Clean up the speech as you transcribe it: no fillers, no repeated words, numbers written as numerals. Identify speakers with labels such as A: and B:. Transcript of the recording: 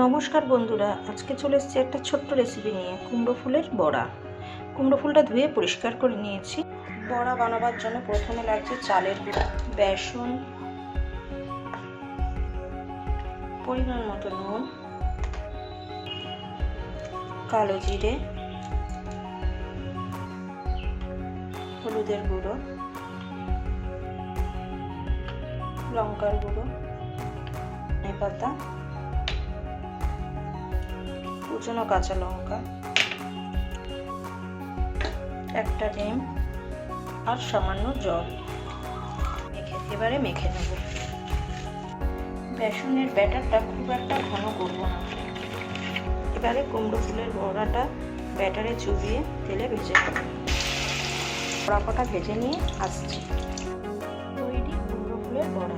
A: নমস্কার বন্ধুরা, আজকে চলে এসেছি একটা ছোট্ট রেসিপি নিয়ে। কুমড়ো ফুলের বড়া। কুমড়ো ফুলটা ধুয়ে পরিষ্কার করে নিয়েছি। বড়া বানাবার জন্য প্রথমে লাগছে চালের গুঁড়া, বেসন, পরিমাণ মতো নুন, কালো জিরে, হলুদের গুঁড়ো, লঙ্কার গুঁড়ো, ধনে পাতা, কুচনো কাঁচা লঙ্কা, একটা ডিম আর সামান্য জল। এবারে মেখে নেব। বেসনের ব্যাটারটা খুব একটা ঘন করব না। এবারে কুমড়ো ফুলের বড়াটা ব্যাটারে চুবিয়ে তেলে ভেজে নেব। বড়া কটা ভেজে নিয়ে আসছি। তৈরি কুমড়ো ফুলের বড়া।